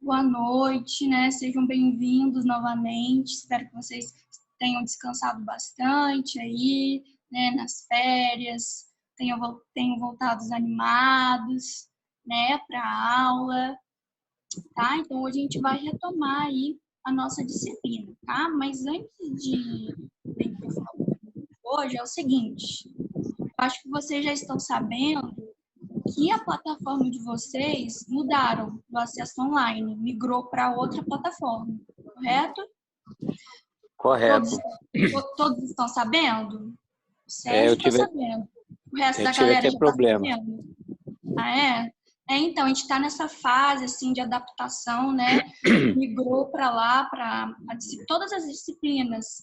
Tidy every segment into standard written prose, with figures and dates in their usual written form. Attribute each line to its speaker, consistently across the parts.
Speaker 1: boa noite, né? Sejam bem-vindos novamente. Espero que vocês tenham descansado bastante aí, né? Nas férias, tenham voltado animados, né? Para a aula, tá? Então, hoje a gente vai retomar aí a nossa disciplina, tá? Mas antes de eu falar hoje, é o seguinte. Eu acho que vocês já estão sabendo que a plataforma de vocês mudaram do acesso online, migrou para outra plataforma, correto?
Speaker 2: Correto.
Speaker 1: Todos estão sabendo? O
Speaker 2: Eu
Speaker 1: Sérgio está
Speaker 2: tive,
Speaker 1: sabendo. O resto
Speaker 2: eu
Speaker 1: da
Speaker 2: tive
Speaker 1: galera
Speaker 2: até
Speaker 1: já está
Speaker 2: problema.
Speaker 1: sabendo? Ah, é? Então, a gente está nessa fase assim, de adaptação, né? Migrou para lá, todas as disciplinas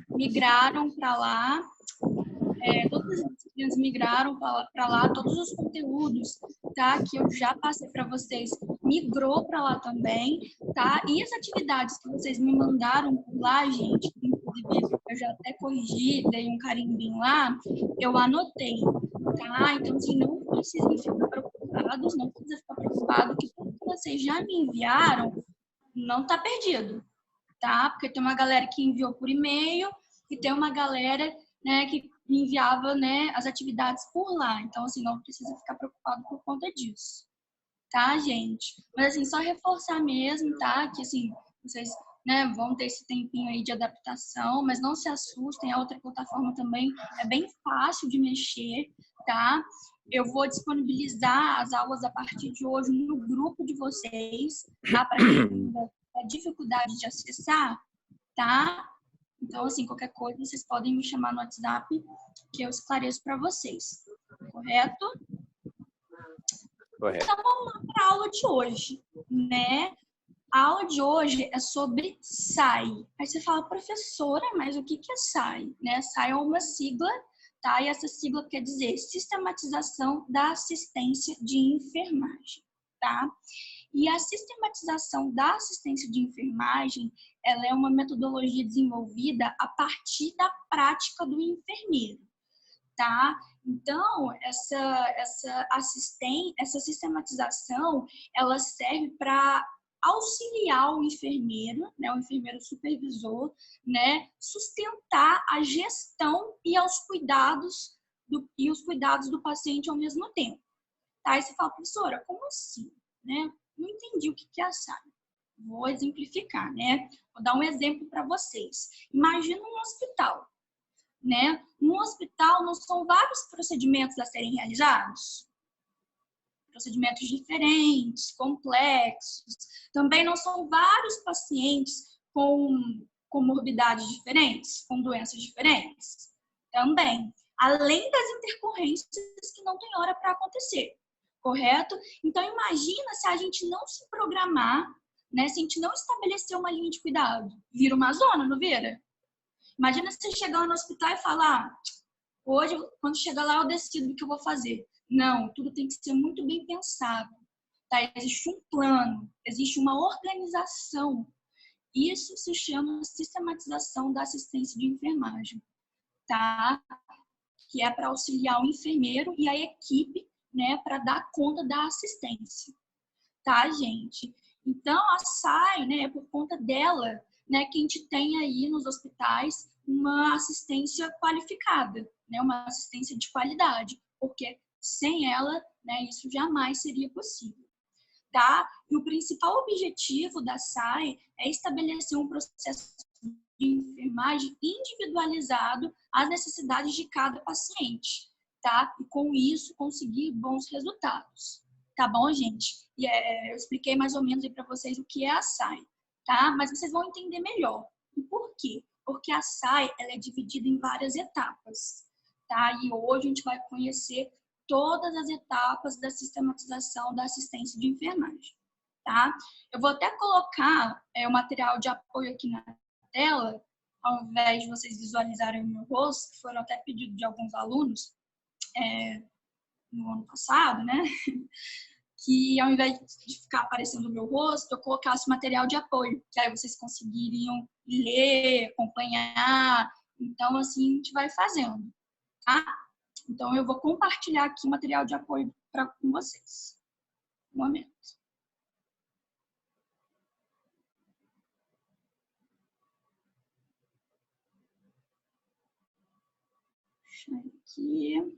Speaker 1: migraram para lá. Todas as disciplinas migraram para lá, todos os conteúdos, tá? Que eu já passei para vocês, migrou para lá também, tá? E as atividades que vocês me mandaram por lá, gente, inclusive eu já até corrigi, dei um carimbinho lá, eu anotei, tá? Então, assim, não precisem ficar preocupados, não precisa ficar preocupado que tudo que vocês já me enviaram não tá perdido, tá? Porque tem uma galera que enviou por e-mail e tem uma galera, né, que enviava, né, as atividades por lá. Então, assim, não precisa ficar preocupado por conta disso. Tá, gente? Mas, assim, só reforçar mesmo, tá? Que, assim, vocês, né, vão ter esse tempinho aí de adaptação, mas não se assustem. A outra plataforma também é bem fácil de mexer, tá? Eu vou disponibilizar as aulas a partir de hoje no grupo de vocês, tá? Para quem ainda tem dificuldade de acessar, tá? Então, assim, qualquer coisa, vocês podem me chamar no WhatsApp que eu esclareço para vocês. Correto?
Speaker 2: Correto.
Speaker 1: Então, vamos lá para a aula de hoje, né? A aula de hoje é sobre SAI. Aí você fala, professora, mas o que é SAI? Né? SAI é uma sigla, tá? E essa sigla quer dizer Sistematização da Assistência de Enfermagem, tá? E a sistematização da assistência de enfermagem, ela é uma metodologia desenvolvida a partir da prática do enfermeiro, tá? Então, essa sistematização, ela serve para auxiliar o enfermeiro, né, o enfermeiro supervisor, né, sustentar a gestão e os cuidados do paciente ao mesmo tempo. Tá? Aí você fala, professora, como assim? Né? Não entendi o que é a SAI. Vou exemplificar, né? Vou dar um exemplo para vocês. Imagina um hospital, né? No hospital, não são vários procedimentos a serem realizados? Procedimentos diferentes, complexos. Também não são vários pacientes com comorbidades diferentes, com doenças diferentes? Também. Além das intercorrências que não tem hora para acontecer. Correto? Então, imagina se a gente não se programar, né? Se a gente não estabelecer uma linha de cuidado. Vira uma zona, não vira? Imagina se você chegar no hospital e falar, hoje, quando chegar lá, eu decido o que eu vou fazer. Não, tudo tem que ser muito bem pensado. Tá? Existe um plano, existe uma organização. Isso se chama sistematização da assistência de enfermagem, tá? Que é para auxiliar o enfermeiro e a equipe, né, para dar conta da assistência, tá, gente? Então, a SAI, né, é por conta dela, né, que a gente tem aí nos hospitais uma assistência qualificada, né, uma assistência de qualidade, porque sem ela, né, isso jamais seria possível, tá? E o principal objetivo da SAI é estabelecer um processo de enfermagem individualizado às necessidades de cada paciente, tá? E com isso conseguir bons resultados. Tá bom, gente? E eu expliquei mais ou menos aí para vocês o que é a SAI, tá? Mas vocês vão entender melhor. E por quê? Porque a SAI, ela é dividida em várias etapas, tá? E hoje a gente vai conhecer todas as etapas da sistematização da assistência de enfermagem, tá? Eu vou até colocar o material de apoio aqui na tela, ao invés de vocês visualizarem o meu rosto, que foram até pedido de alguns alunos no ano passado, né? Que ao invés de ficar aparecendo o meu rosto, eu colocasse material de apoio, que aí vocês conseguiriam ler, acompanhar. Então, assim, a gente vai fazendo, tá? Então, eu vou compartilhar aqui o material de apoio com vocês. Um momento. Deixa eu ver aqui.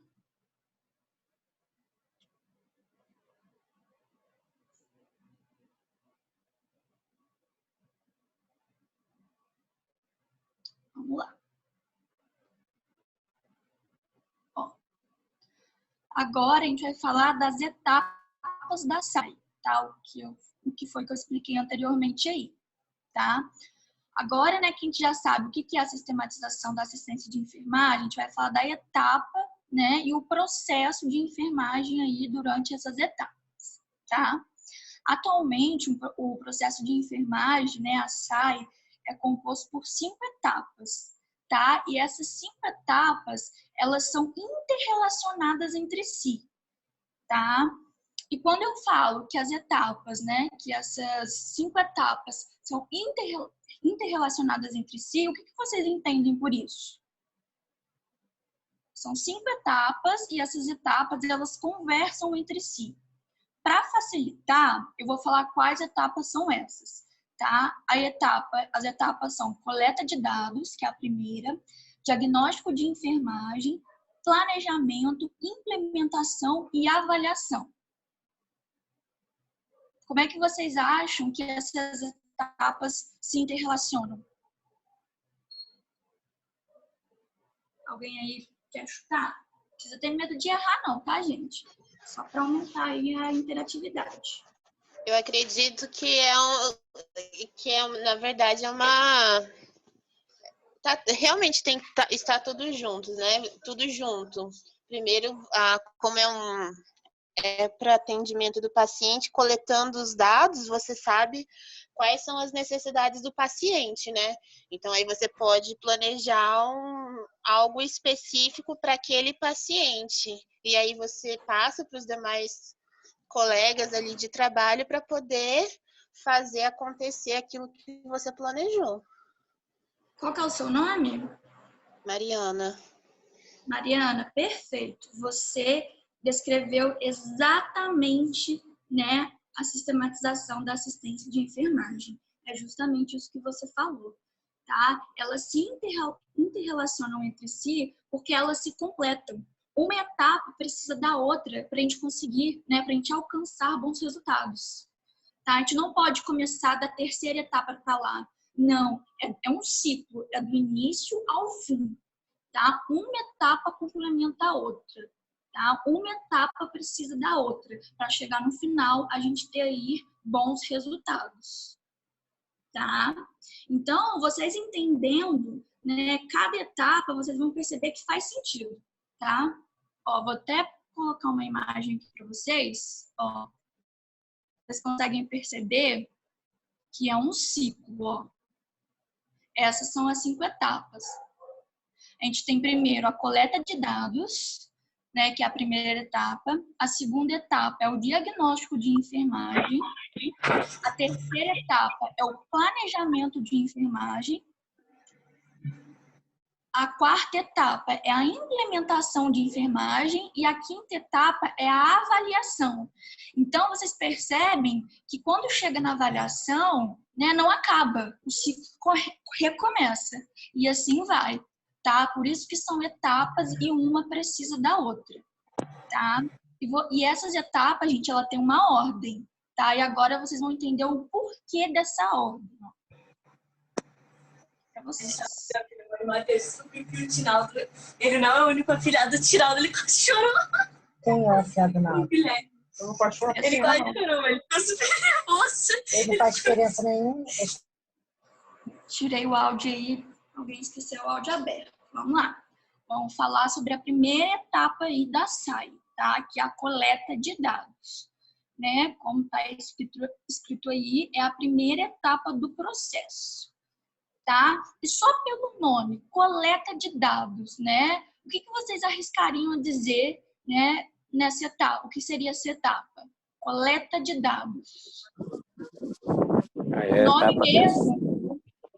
Speaker 1: Vamos lá. Ó, agora a gente vai falar das etapas da SAI, tá? O que foi que eu expliquei anteriormente aí, tá? Agora, né, que a gente já sabe o que é a sistematização da assistência de enfermagem, a gente vai falar da etapa, né, e o processo de enfermagem aí durante essas etapas, tá? Atualmente, o processo de enfermagem, né, a SAI, é composto por 5 etapas, tá? E essas 5 etapas, elas são interrelacionadas entre si, tá? E quando eu falo que as etapas, né, que essas 5 etapas são interrelacionadas entre si, o que vocês entendem por isso? São 5 etapas e essas etapas, elas conversam entre si. Para facilitar, eu vou falar quais etapas são essas, tá? As etapas são coleta de dados, que é a primeira, diagnóstico de enfermagem, planejamento, implementação e avaliação. Como é que vocês acham que essas etapas se interrelacionam? Alguém aí quer chutar? Não precisa ter medo de errar não, tá, gente? Só para aumentar aí a interatividade.
Speaker 3: Eu acredito que na verdade, realmente tem que estar tudo junto, né? Tudo junto. Primeiro, como é para atendimento do paciente, coletando os dados, você sabe quais são as necessidades do paciente, né? Então, aí você pode planejar algo específico para aquele paciente. E aí você passa para os demais colegas ali de trabalho para poder fazer acontecer aquilo que você planejou.
Speaker 1: Qual que é o seu nome?
Speaker 3: Mariana.
Speaker 1: Mariana, perfeito. Você descreveu exatamente, né, a sistematização da assistência de enfermagem. É justamente isso que você falou, tá? Elas se interrelacionam entre si porque elas se completam. Uma etapa precisa da outra para a gente conseguir, né, para a gente alcançar bons resultados. Tá? A gente não pode começar da terceira etapa para lá. Não, é um ciclo, é do início ao fim. Tá? Uma etapa complementa a outra. Tá? Uma etapa precisa da outra para chegar no final a gente ter aí bons resultados. Tá? Então, vocês entendendo, né, cada etapa, vocês vão perceber que faz sentido. Tá? Ó, vou até colocar uma imagem aqui para vocês. Ó, vocês conseguem perceber que é um ciclo. Ó. Essas são as 5 etapas. A gente tem primeiro a coleta de dados, né, que é a primeira etapa. A segunda etapa é o diagnóstico de enfermagem. A terceira etapa é o planejamento de enfermagem. A quarta etapa é a implementação de enfermagem e a quinta etapa é a avaliação. Então, vocês percebem que quando chega na avaliação, né, não acaba, o ciclo recomeça e assim vai. Tá? Por isso que são etapas e uma precisa da outra, tá? E essas etapas, gente, ela tem uma ordem, tá? E agora vocês vão entender o porquê dessa ordem. Para vocês.
Speaker 4: Ele não é o único afilhado do Tiraldo, ele quase chorou.
Speaker 5: Quem é o afilhado não?
Speaker 4: Ele quase chorou, ele ficou super nervoso.
Speaker 5: Ele não faz diferença nenhuma.
Speaker 1: Tirei o áudio aí, alguém esqueceu o áudio aberto. Vamos lá. Vamos falar sobre a primeira etapa aí da SAI, tá? Que é a coleta de dados. Né? Como está escrito aí, é a primeira etapa do processo. Tá? E só pelo nome, coleta de dados, né? O que vocês arriscariam a dizer, né, nessa etapa? O que seria essa etapa? Coleta de dados.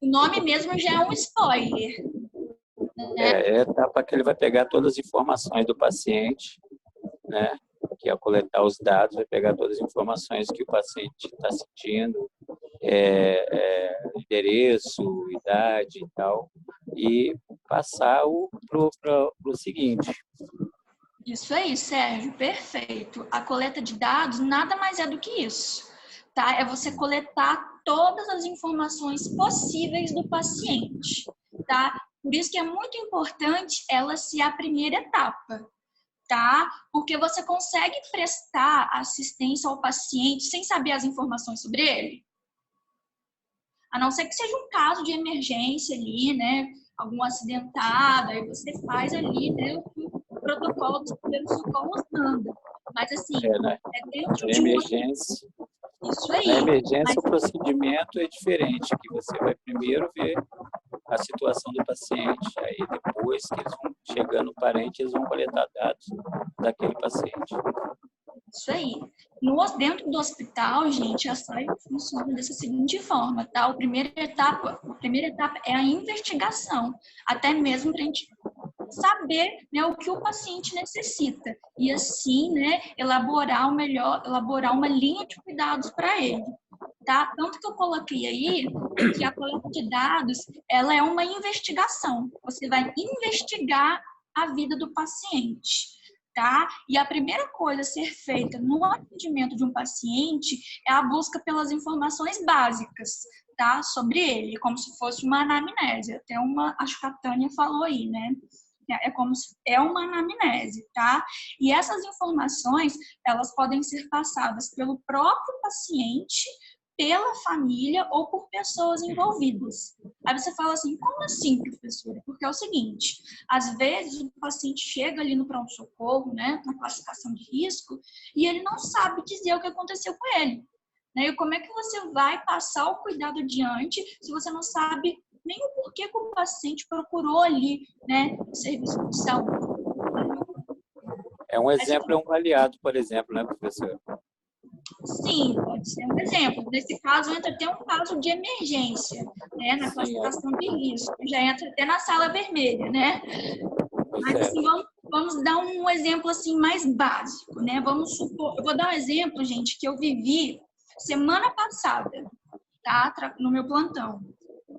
Speaker 1: O nome mesmo já é um spoiler. Né?
Speaker 2: É a etapa que ele vai pegar todas as informações do paciente, né? Que é coletar os dados, vai pegar todas as informações que o paciente está sentindo, endereço, idade e tal, e passar para o seguinte.
Speaker 1: Isso aí, Sérgio, perfeito. A coleta de dados nada mais é do que isso, tá? É você coletar todas as informações possíveis do paciente, tá? Por isso que é muito importante ela ser a primeira etapa, tá? Porque você consegue prestar assistência ao paciente sem saber as informações sobre ele. A não ser que seja um caso de emergência ali, né? Algum acidentado, aí você faz ali, né, o protocolo dos primeiros socorros manda. Mas assim,
Speaker 2: Né?
Speaker 1: dentro
Speaker 2: Na
Speaker 1: de uma...
Speaker 2: emergência,
Speaker 1: Isso aí.
Speaker 2: na emergência
Speaker 1: Mas...
Speaker 2: o procedimento é diferente, que você vai primeiro ver a situação do paciente, aí depois que eles vão chegando o parente, eles vão coletar dados daquele paciente.
Speaker 1: Isso aí. Dentro do hospital, gente, a SAI funciona dessa seguinte forma, tá? A primeira etapa é a investigação, até mesmo para a gente saber, né, o que o paciente necessita e assim, né, elaborar uma linha de cuidados para ele, tá? Tanto que eu coloquei aí que a coleta de dados, ela é uma investigação. Você vai investigar a vida do paciente. Tá? E a primeira coisa a ser feita no atendimento de um paciente é a busca pelas informações básicas, tá? Sobre ele, como se fosse uma anamnese. Até acho que a Tânia falou aí, né? É uma anamnese, tá? E essas informações, elas podem ser passadas pelo próprio paciente, pela família ou por pessoas envolvidas. Aí você fala assim, como assim, professora? Porque é o seguinte, às vezes o paciente chega ali no pronto-socorro, né, na classificação de risco, e ele não sabe dizer o que aconteceu com ele. Né? E como é que você vai passar o cuidado adiante se você não sabe nem o porquê que o paciente procurou ali, né, o serviço de saúde?
Speaker 2: É um exemplo, é um aliado, por exemplo, né, professor?
Speaker 1: Sim, pode ser um exemplo. Nesse caso, entra até um caso de emergência, né? Na classificação de risco. Já entra até na sala vermelha, né? Mas, assim, vamos dar um exemplo, assim, mais básico, né? Vamos supor... Eu vou dar um exemplo, gente, que eu vivi semana passada, tá? No meu plantão.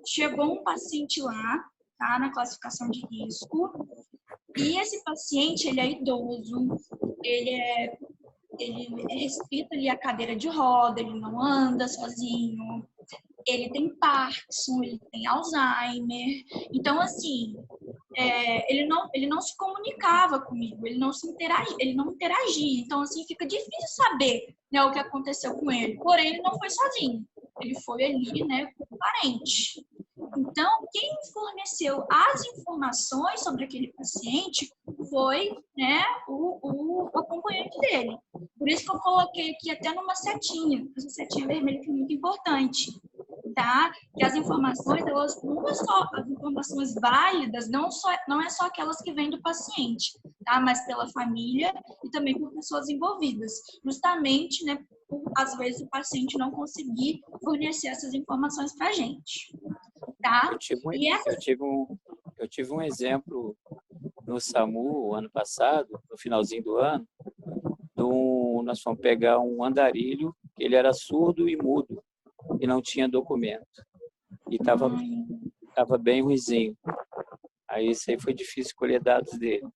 Speaker 1: Chegou um paciente lá, tá? Na classificação de risco. E esse paciente, ele é idoso, ele é restrito ali à cadeira de roda, ele não anda sozinho, ele tem Parkinson, ele tem Alzheimer. Então, assim, ele não se comunicava comigo, ele não interagia. Então, assim, fica difícil saber, né, o que aconteceu com ele. Porém, ele não foi sozinho, ele foi ali, né, com o parente. Então, quem forneceu as informações sobre aquele paciente foi, né, o acompanhante dele. Por isso que eu coloquei aqui até numa setinha, essa setinha vermelha que é muito importante, tá? Que as informações, elas não é só as informações válidas, não é só aquelas que vêm do paciente, tá? Mas pela família e também por pessoas envolvidas. Justamente, né, por, às vezes o paciente não conseguir fornecer essas informações para a gente. Tá?
Speaker 2: Eu tive um exemplo no SAMU, ano passado, no finalzinho do ano, nós fomos pegar um andarilho, que ele era surdo e mudo, e não tinha documento. E estava bem ruizinho. Aí isso aí foi difícil colher dados dele.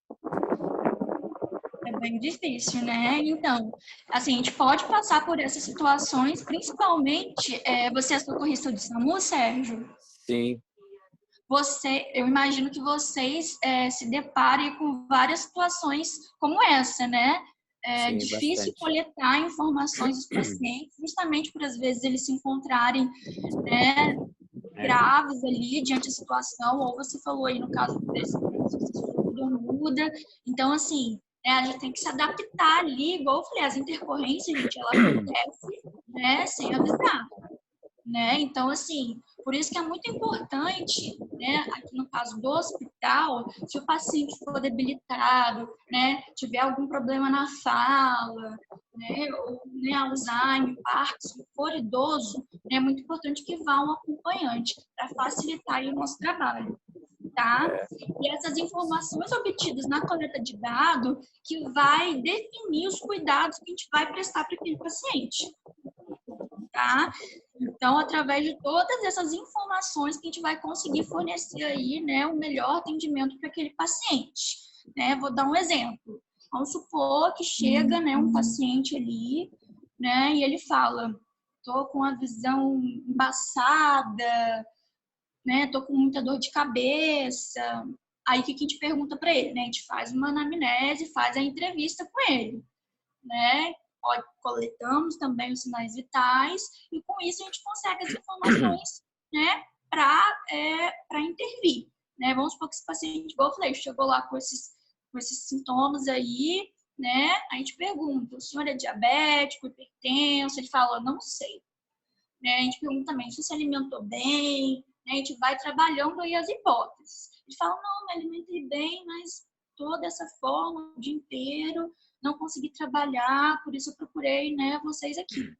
Speaker 1: É bem difícil, né? Então, assim, a gente pode passar por essas situações, principalmente, você é socorrista de SAMU, Sérgio?
Speaker 2: Sim.
Speaker 1: Eu imagino que vocês se deparem com várias situações como essa, né? É difícil coletar informações dos pacientes, justamente por, às vezes, eles se encontrarem, né, graves ali diante da situação, ou você falou aí, no caso desse muda. Então, assim, a gente tem que se adaptar ali, igual eu falei, as intercorrências, gente, ela acontece, né, sem avisar. Né? Então, assim, por isso que é muito importante, né, aqui no caso do hospital, se o paciente for debilitado, né, tiver algum problema na fala, né, ou né, Alzheimer, Parkinson, for idoso, né, é muito importante que vá um acompanhante para facilitar aí o nosso trabalho. Tá? E essas informações obtidas na coleta de dados que vai definir os cuidados que a gente vai prestar para aquele paciente. Tá? Então, através de todas essas informações que a gente vai conseguir fornecer aí, né, o melhor atendimento para aquele paciente, né? Vou dar um exemplo. Vamos supor que chega, né, um paciente ali, né, e ele fala: tô com a visão embaçada, né, tô com muita dor de cabeça. Aí, o que a gente pergunta para ele, né? A gente faz uma anamnese, faz a entrevista com ele, né? Coletamos também os sinais e com isso a gente consegue as informações, né, para intervir, né? Vamos supor que esse paciente, igual eu falei, chegou lá com esses sintomas aí, né? A gente pergunta: o senhor é diabético, hipertenso? Ele fala: não sei. Né? A gente pergunta também: se alimentou bem? Né? A gente vai trabalhando aí as hipóteses. Ele fala: não, me alimentei bem, mas tô dessa forma o dia inteiro, não consegui trabalhar, por isso eu procurei, né, vocês aqui.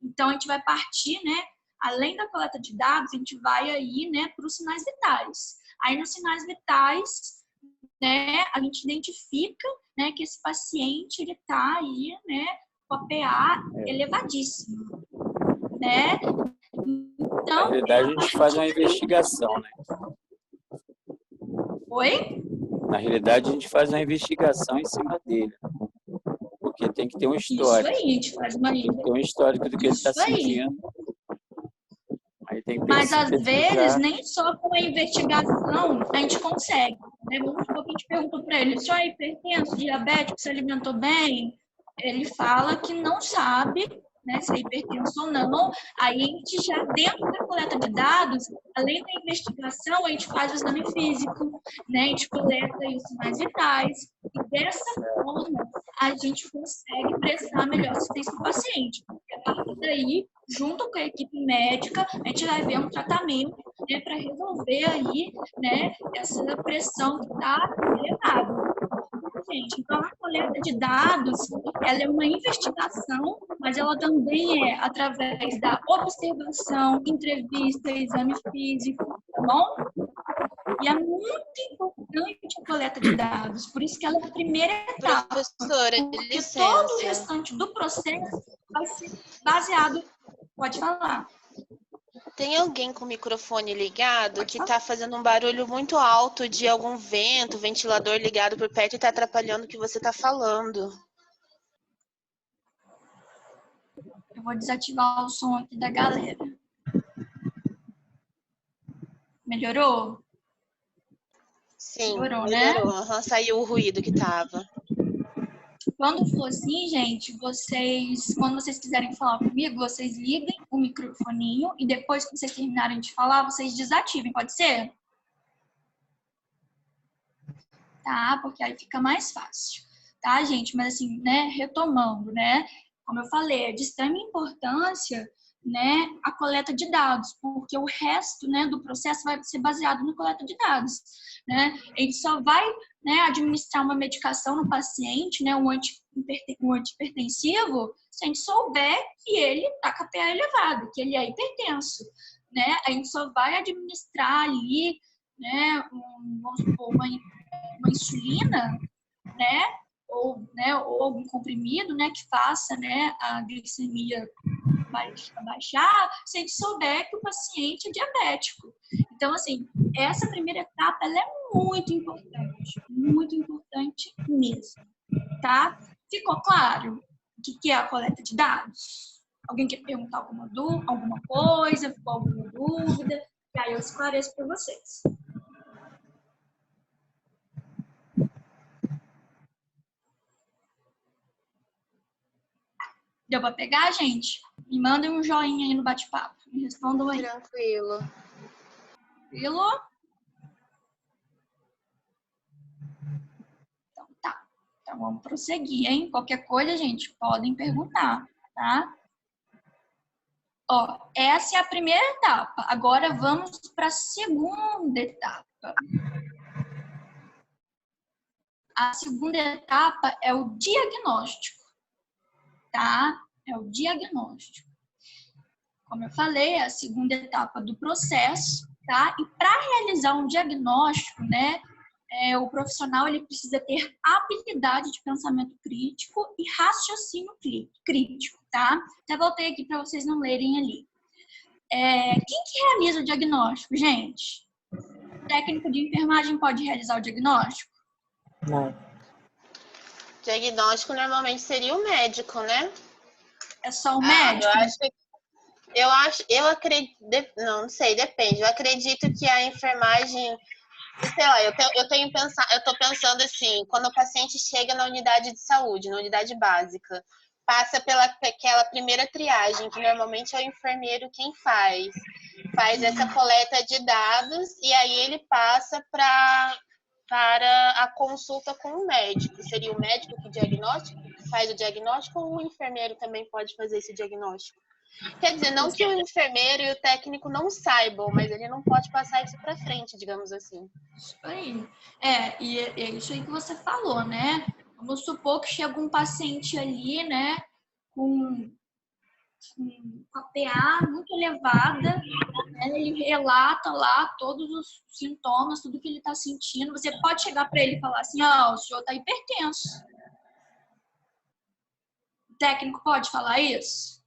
Speaker 1: Então, a gente vai partir, né, além da coleta de dados, a gente vai aí, né, para os sinais vitais. Aí, nos sinais vitais, né, a gente identifica, né, que esse paciente, ele tá aí, né, com a PA elevadíssima, né? Então,
Speaker 2: na realidade, a gente faz uma investigação, né?
Speaker 1: Oi?
Speaker 2: Na realidade, a gente faz uma investigação em cima dele. Porque tem que ter um histórico.
Speaker 1: Isso aí, a gente faz uma...
Speaker 2: Tem que ter um histórico do que ele está
Speaker 1: Isso aí.
Speaker 2: sentindo. Aí tem que
Speaker 1: Mas, às
Speaker 2: pesquisar.
Speaker 1: vezes, nem só com a investigação a gente consegue. Né? Vamos supor que a gente perguntou para ele: o senhor é hipertenso, diabético, se alimentou bem? Ele fala que não sabe, né, se é hipertenso ou não. Aí a gente já, dentro da coleta de dados, além da investigação, a gente faz o exame físico, né? A gente coleta aí os sinais vitais. E dessa forma, a gente consegue prestar melhor assistência ao paciente. Porque a partir daí, junto com a equipe médica, a gente vai ver um tratamento, né, para resolver aí, né, essa pressão que está elevada. Gente, então a coleta de dados, ela é uma investigação, mas ela também é através da observação, entrevista, exame físico, tá bom? E é muito importante a coleta de dados, por isso que ela é a primeira etapa.
Speaker 3: Professora,
Speaker 1: porque
Speaker 3: licença.
Speaker 1: todo o restante do processo vai ser baseado... Pode falar.
Speaker 3: Tem alguém com o microfone ligado que está fazendo um barulho muito alto de algum vento, ventilador ligado por perto e está atrapalhando o que você está falando.
Speaker 1: Eu vou desativar o som aqui da galera. Melhorou?
Speaker 3: Sim,
Speaker 1: Melhorou,
Speaker 3: melhorou.
Speaker 1: né?
Speaker 3: Uhum, saiu o ruído que estava.
Speaker 1: Quando for assim, gente, quando vocês quiserem falar comigo, vocês liguem o microfoninho e depois que vocês terminarem de falar, vocês desativem, pode ser? Tá? Porque aí fica mais fácil. Tá, gente? Mas assim, né, retomando, né? Como eu falei, é de extrema importância, né, a coleta de dados, porque o resto, né, do processo vai ser baseado na coleta de dados, né? A gente só vai, né, administrar uma medicação no paciente, né, um antihipertensivo, se a gente souber que ele está com a PA elevada, que ele é hipertenso, né? A gente só vai administrar ali, né, vamos supor, uma insulina, né, ou algum comprimido, né, que faça, né, a glicemia baixar, se a gente souber que o paciente é diabético. Então, assim, essa primeira etapa, ela é muito importante mesmo, tá? Ficou claro o que é a coleta de dados? Alguém quer perguntar alguma coisa? Ficou alguma dúvida? E aí eu esclareço para vocês. Deu para pegar, gente? Me mandem um joinha aí no bate-papo. Me respondam aí.
Speaker 3: Tranquilo.
Speaker 1: Tranquilo? Então tá. Então vamos prosseguir, hein? Qualquer coisa, gente, podem perguntar, tá? Ó, essa é a primeira etapa. Agora vamos para a segunda etapa. A segunda etapa é o diagnóstico, tá? É o diagnóstico. Como eu falei, é a segunda etapa do processo, tá? E para realizar um diagnóstico, né, o profissional ele precisa ter habilidade de pensamento crítico e raciocínio crítico, tá? Até voltei aqui para vocês não lerem ali. Quem que realiza o diagnóstico, gente? O técnico de enfermagem pode realizar o diagnóstico?
Speaker 5: Não.
Speaker 3: Diagnóstico normalmente seria o médico, né?
Speaker 1: É só o médico?
Speaker 3: Eu acredito, não sei, depende. Eu acredito que a enfermagem, sei lá, eu tô pensando assim, quando o paciente chega na unidade de saúde, na unidade básica, passa pela aquela primeira triagem, que normalmente é o enfermeiro quem faz essa coleta de dados e aí ele passa para a consulta com o médico. Seria o médico que faz o diagnóstico ou o enfermeiro também pode fazer esse diagnóstico? Quer dizer, não que o enfermeiro e o técnico não saibam, mas ele não pode passar isso para frente, digamos assim.
Speaker 1: Isso aí. E é isso aí que você falou, né? Vamos supor que chega um paciente ali, né, com a PA muito elevada, né, ele relata lá todos os sintomas, tudo que ele está sentindo. Você pode chegar para ele e falar assim, o senhor está hipertenso. O técnico pode falar isso?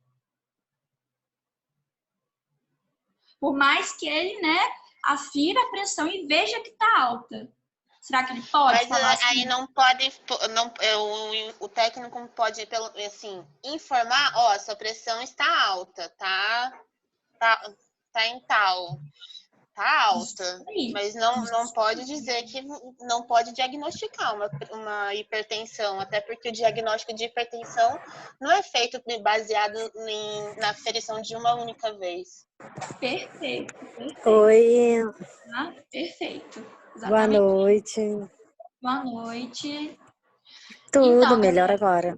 Speaker 1: Por mais que ele, né, afira a pressão e veja que está alta. Será que ele pode falar assim?
Speaker 3: Aí não pode, o técnico não pode, assim, informar, sua pressão está alta, tá em tal, tá alta, mas não pode dizer que não pode diagnosticar uma hipertensão, até porque o diagnóstico de hipertensão não é feito baseado na aferição de uma única vez.
Speaker 1: Perfeito.
Speaker 5: Oi.
Speaker 1: Perfeito.
Speaker 5: Exatamente. Boa noite.
Speaker 1: Boa noite.
Speaker 5: Tudo
Speaker 1: então,
Speaker 5: melhor agora.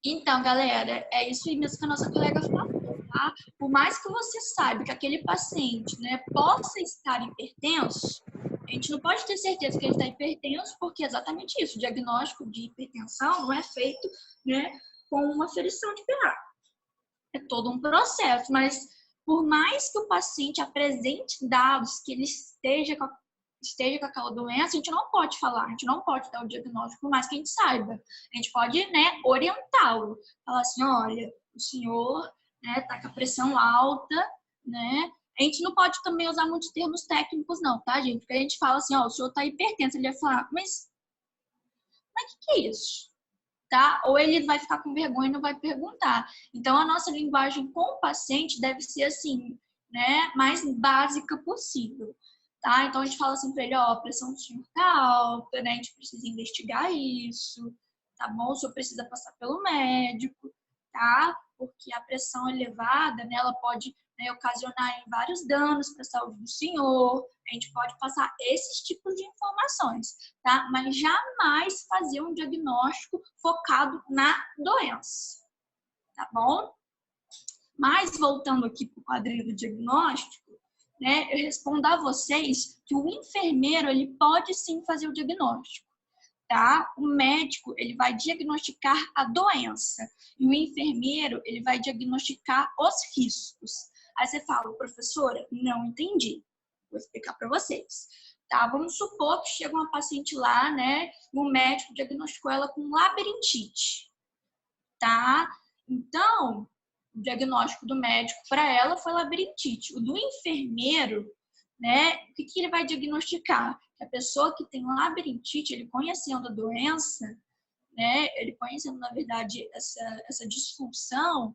Speaker 1: Então, galera, é isso aí mesmo que a nossa colega falou, tá? Por mais que você saiba que aquele paciente, né, possa estar hipertenso, a gente não pode ter certeza que ele está hipertenso, porque é exatamente isso. O diagnóstico de hipertensão não é feito, né, com uma aferição de PA. É todo um processo, mas por mais que o paciente apresente dados que ele esteja com aquela doença, a gente não pode falar, a gente não pode dar o diagnóstico, por mais que a gente saiba. A gente pode, né, orientá-lo. Falar assim, olha, o senhor, né, tá com a pressão alta, né? A gente não pode também usar muitos termos técnicos, não, tá, gente? Porque a gente fala assim, o senhor tá hipertenso. Ele vai falar, mas o que é isso? Tá? Ou ele vai ficar com vergonha e não vai perguntar. Então, a nossa linguagem com o paciente deve ser assim, né, mais básica possível. Tá? Então, a gente fala assim para ele, a pressão do senhor tá alta, né? A gente precisa investigar isso, tá bom? O senhor precisa passar pelo médico, tá? Porque a pressão elevada, né, ela pode, né, ocasionar vários danos para a saúde do senhor. A gente pode passar esses tipos de informações, tá? Mas jamais fazer um diagnóstico focado na doença, tá bom? Mas, voltando aqui para o quadrinho do diagnóstico, né, eu respondo a vocês que o enfermeiro, ele pode sim fazer o diagnóstico, tá? O médico, ele vai diagnosticar a doença e o enfermeiro, ele vai diagnosticar os riscos. Aí você fala, professora, não entendi. Vou explicar para vocês. Tá? Vamos supor que chega uma paciente lá, né, e o médico diagnosticou ela com labirintite, tá? Então, o diagnóstico do médico para ela foi labirintite. O do enfermeiro, né, o que ele vai diagnosticar? Que a pessoa que tem labirintite, ele conhecendo a doença, né, ele conhecendo, na verdade, essa disfunção,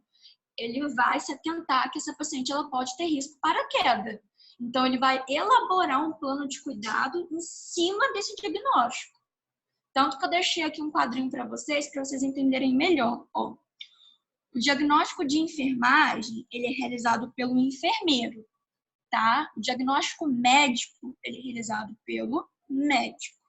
Speaker 1: ele vai se atentar que essa paciente ela pode ter risco para queda. Então, ele vai elaborar um plano de cuidado em cima desse diagnóstico. Tanto que eu deixei aqui um quadrinho para vocês entenderem melhor. Ó. O diagnóstico de enfermagem, ele é realizado pelo enfermeiro, tá? O diagnóstico médico, ele é realizado pelo médico,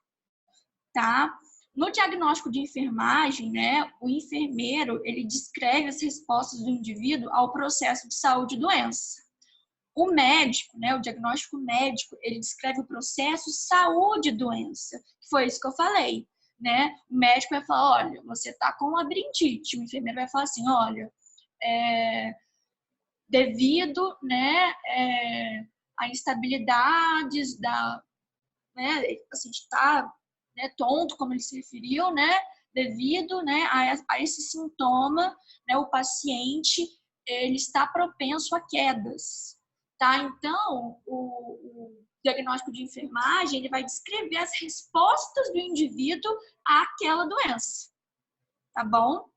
Speaker 1: tá? No diagnóstico de enfermagem, né, o enfermeiro, ele descreve as respostas do indivíduo ao processo de saúde e doença. O médico, né, o diagnóstico médico, ele descreve o processo saúde e doença, que foi isso que eu falei. Né? O médico vai falar, olha, você está com labirintite. O enfermeiro vai falar assim, olha, devido, né, a instabilidades né, assim, está, né, tonto, como ele se referiu, né, devido, né, a esse sintoma, né, o paciente ele está propenso a quedas, tá? Então, o diagnóstico de enfermagem, ele vai descrever as respostas do indivíduo àquela doença, tá bom?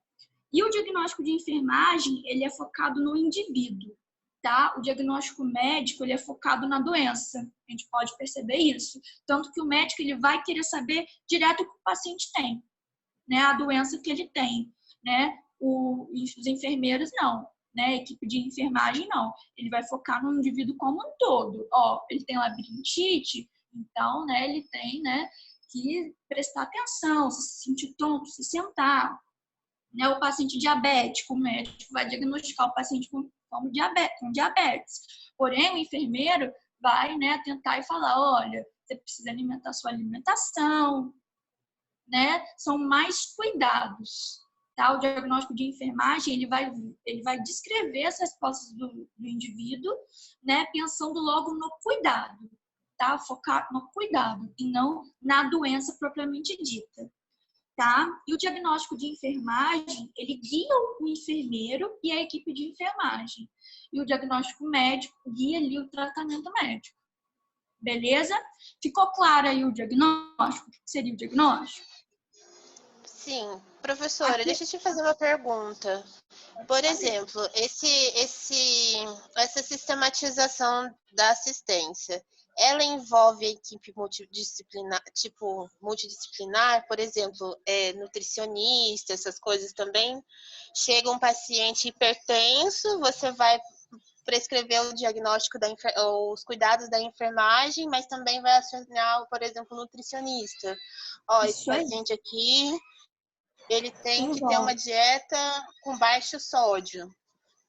Speaker 1: E o diagnóstico de enfermagem, ele é focado no indivíduo, tá? O diagnóstico médico, ele é focado na doença. A gente pode perceber isso. Tanto que o médico, ele vai querer saber direto o que o paciente tem, né? A doença que ele tem, né? Os enfermeiros, não. Né? A equipe de enfermagem, não. Ele vai focar no indivíduo como um todo. Ó, ele tem labirintite, então, né, ele tem, né, que prestar atenção, se sentir tonto, se sentar. Né? O paciente diabético, o médico vai diagnosticar o paciente com diabetes. Porém, o enfermeiro vai, né, tentar e falar, olha, você precisa alimentar a sua alimentação, né? São mais cuidados. Tá? O diagnóstico de enfermagem, ele vai descrever as respostas do indivíduo, né? Pensando logo no cuidado, tá? Focar no cuidado e não na doença propriamente dita. Tá? E o diagnóstico de enfermagem, ele guia o enfermeiro e a equipe de enfermagem. E o diagnóstico médico guia ali o tratamento médico. Beleza? Ficou claro aí o diagnóstico? O que seria o diagnóstico?
Speaker 3: Sim. Professora, deixa eu te fazer uma pergunta. Por exemplo, essa sistematização da assistência, ela envolve a equipe multidisciplinar, por exemplo, nutricionista, essas coisas também? Chega um paciente hipertenso, você vai prescrever o diagnóstico, os cuidados da enfermagem, mas também vai acionar, por exemplo, o nutricionista. Ó, esse paciente aqui, ele tem que ter uma dieta com baixo sódio.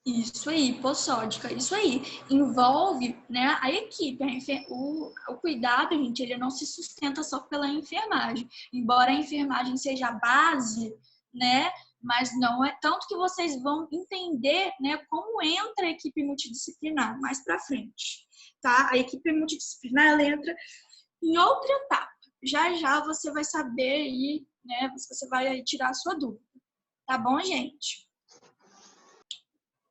Speaker 1: Isso aí, hipossódica, isso aí. Envolve, né, a equipe. O cuidado, gente, ele não se sustenta só pela enfermagem. Embora a enfermagem seja a base, né, mas não é tanto que vocês vão entender, né, como entra a equipe multidisciplinar mais para frente, tá? A equipe multidisciplinar, ela entra em outra etapa. Já já você vai saber aí, né, você vai tirar a sua dúvida. Tá bom, gente?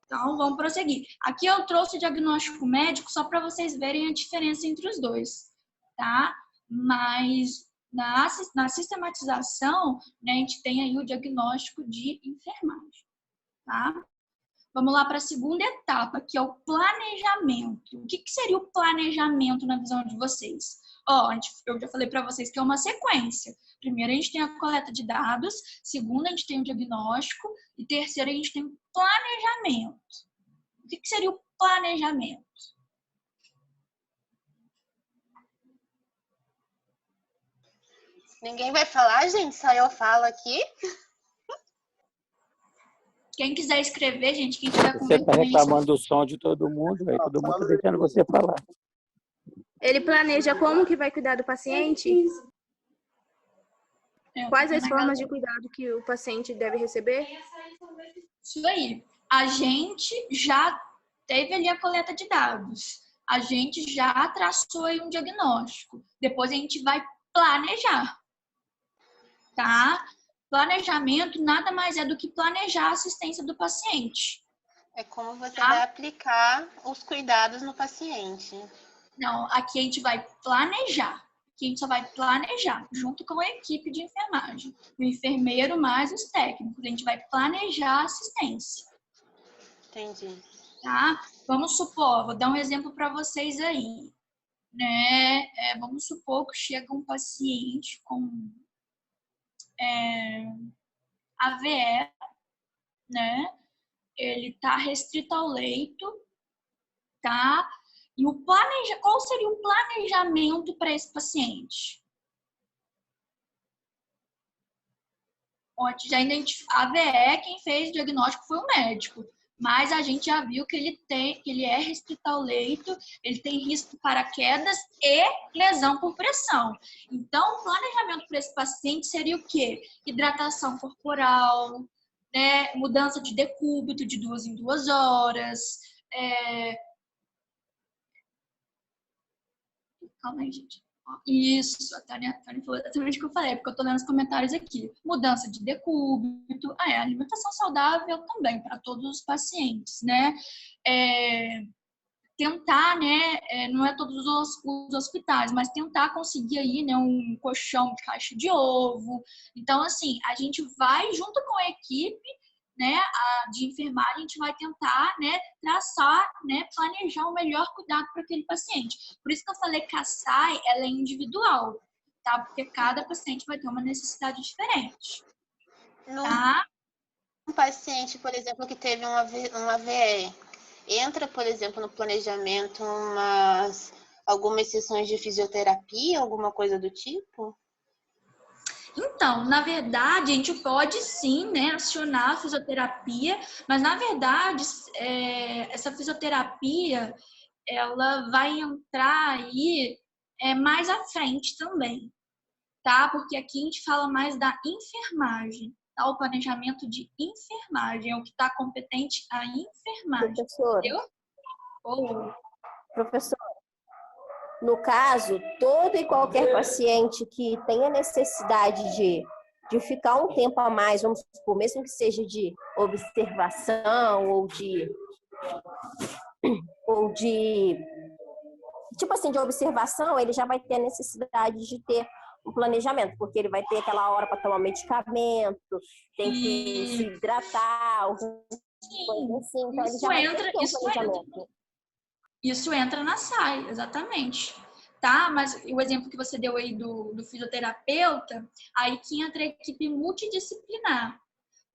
Speaker 1: Então, vamos prosseguir. Aqui eu trouxe o diagnóstico médico só para vocês verem a diferença entre os dois, tá? Mas na sistematização, né, a gente tem aí o diagnóstico de enfermagem, tá? Vamos lá para a segunda etapa, que é o planejamento. O que seria o planejamento na visão de vocês? Ó, eu já falei para vocês que é uma sequência. Primeiro, a gente tem a coleta de dados. Segundo, a gente tem o diagnóstico. E terceiro, a gente tem o planejamento. O que seria o planejamento?
Speaker 3: Ninguém vai falar, gente? Só eu falo aqui.
Speaker 1: Quem quiser escrever, gente, quem tiver com
Speaker 2: Você está reclamando do som de todo mundo, aí todo mundo está deixando você falar.
Speaker 6: Ele planeja como que vai cuidar do paciente? Quais as formas de cuidado que o paciente deve receber?
Speaker 1: Isso aí. A gente já teve ali a coleta de dados. A gente já traçou aí um diagnóstico. Depois a gente vai planejar. Tá? Planejamento nada mais é do que planejar a assistência do paciente.
Speaker 3: É como você vai aplicar os cuidados no paciente.
Speaker 1: Não, aqui a gente vai planejar. Aqui a gente só vai planejar, junto com a equipe de enfermagem. O enfermeiro mais os técnicos. A gente vai planejar a assistência.
Speaker 3: Entendi.
Speaker 1: Tá? Vamos supor, vou dar um exemplo para vocês aí. Né? Vamos supor que chega um paciente com AVE, né? Ele está restrito ao leito, tá? E qual seria o planejamento para esse paciente? Já identificou a AVE, quem fez o diagnóstico foi o médico, mas a gente já viu que ele é restrito ao leito, ele tem risco para quedas e lesão por pressão. Então, o planejamento para esse paciente seria o quê? Hidratação corporal, né? Mudança de decúbito de 2 em 2 horas. Calma aí, gente. Isso, a Tânia falou exatamente o que eu falei, porque eu tô lendo os comentários aqui. Mudança de decúbito, alimentação saudável também para todos os pacientes, né? Tentar, né, não é todos os hospitais, mas tentar conseguir aí, né, um colchão de caixa de ovo. Então, assim, a gente vai junto com a equipe, né, de enfermagem, a gente vai tentar, né, traçar, né, planejar o melhor cuidado para aquele paciente. Por isso que eu falei que a SAI, ela é individual, tá? Porque cada paciente vai ter uma necessidade diferente, tá?
Speaker 3: Um paciente, por exemplo, que teve um AVE, entra, por exemplo, no planejamento algumas sessões de fisioterapia, alguma coisa do tipo?
Speaker 1: Então, na verdade, a gente pode sim, né, acionar a fisioterapia, mas na verdade, essa fisioterapia, ela vai entrar aí mais à frente também, tá? Porque aqui a gente fala mais da enfermagem, tá? O planejamento de enfermagem, é o que está competente a enfermagem,
Speaker 7: Professora,
Speaker 1: entendeu? Ou
Speaker 7: professor, no caso, todo e qualquer paciente que tenha necessidade de ficar um tempo a mais, vamos supor, mesmo que seja de observação ou de tipo assim, de observação, ele já vai ter a necessidade de ter um planejamento, porque ele vai ter aquela hora para tomar medicamento, tem que se hidratar, coisa assim, então ele já vai ter um planejamento.
Speaker 1: Isso entra na SAI, exatamente. Tá? Mas o exemplo que você deu aí do fisioterapeuta, aí que entra a equipe multidisciplinar,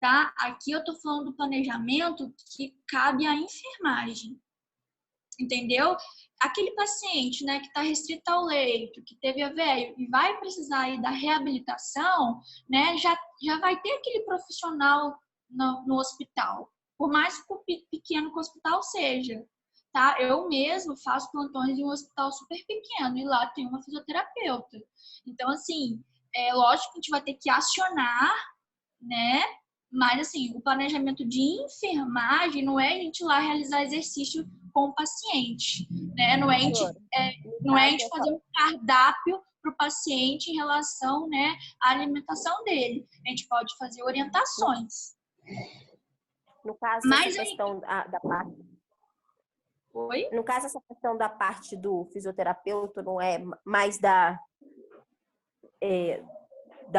Speaker 1: tá? Aqui eu tô falando do planejamento que cabe à enfermagem, entendeu? Aquele paciente, né, que está restrito ao leito, que teve AVE e vai precisar aí da reabilitação, né, já vai ter aquele profissional no hospital, por mais pequeno que o hospital seja. Tá? Eu mesmo faço plantões em um hospital super pequeno e lá tem uma fisioterapeuta. Então, assim, lógico que a gente vai ter que acionar, né? Mas, assim, o planejamento de enfermagem não é a gente ir lá realizar exercício com o paciente, né? Não é a gente fazer um cardápio para o paciente em relação, né, à alimentação dele. A gente pode fazer orientações.
Speaker 7: No caso,
Speaker 1: mas
Speaker 7: essa questão da parte...
Speaker 1: Oi?
Speaker 7: No caso, essa questão da parte do fisioterapeuta não é mais da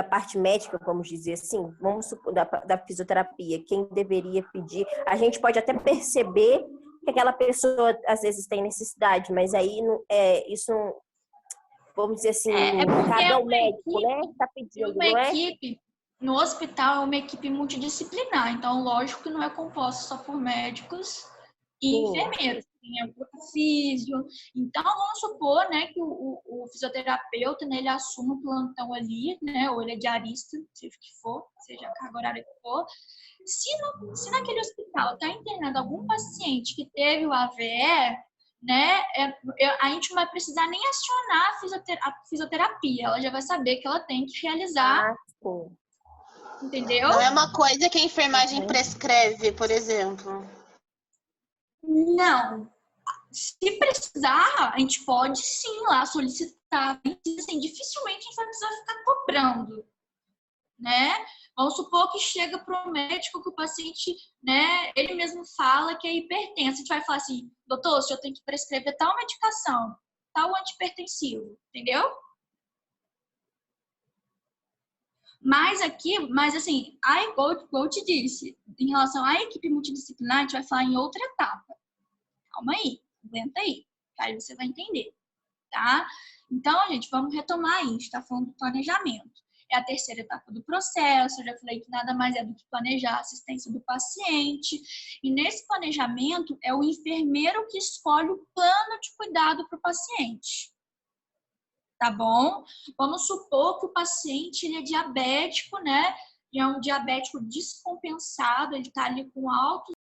Speaker 7: parte médica, vamos dizer assim, vamos supor, da fisioterapia, quem deveria pedir. A gente pode até perceber que aquela pessoa às vezes tem necessidade, mas aí isso não, vamos dizer assim, cabe ao médico, né? Que está pedindo, não é?
Speaker 1: No hospital é uma equipe multidisciplinar, então lógico que não é composto só por médicos e enfermeiros, tem a físio. Então, vamos supor, né, que o fisioterapeuta, né, ele assume o plantão ali, né, ou ele é diarista, seja o que for, seja a carga horária que for. Se naquele hospital está internado algum paciente que teve o AVE, né, a gente não vai precisar nem acionar a fisioterapia, ela já vai saber que ela tem que realizar. Entendeu?
Speaker 3: Não é uma coisa que a enfermagem prescreve, por exemplo.
Speaker 1: Não. Se precisar, a gente pode sim lá solicitar. Assim, dificilmente a gente vai precisar ficar cobrando, né? Vamos supor que chega para o médico que o paciente, né, ele mesmo fala que é hipertenso. A gente vai falar assim, doutor, o senhor tem que prescrever tal medicação, tal antihipertensivo, entendeu? Mas assim, igual eu te disse, em relação à equipe multidisciplinar, a gente vai falar em outra etapa. Calma aí, aguenta aí, que aí você vai entender, tá? Então, gente, vamos retomar aí, a gente tá falando do planejamento. É a terceira etapa do processo, eu já falei que nada mais é do que planejar a assistência do paciente. E nesse planejamento, é o enfermeiro que escolhe o plano de cuidado para o paciente. Tá bom? Vamos supor que o paciente ele é diabético, né? E é um diabético descompensado, ele tá ali com altos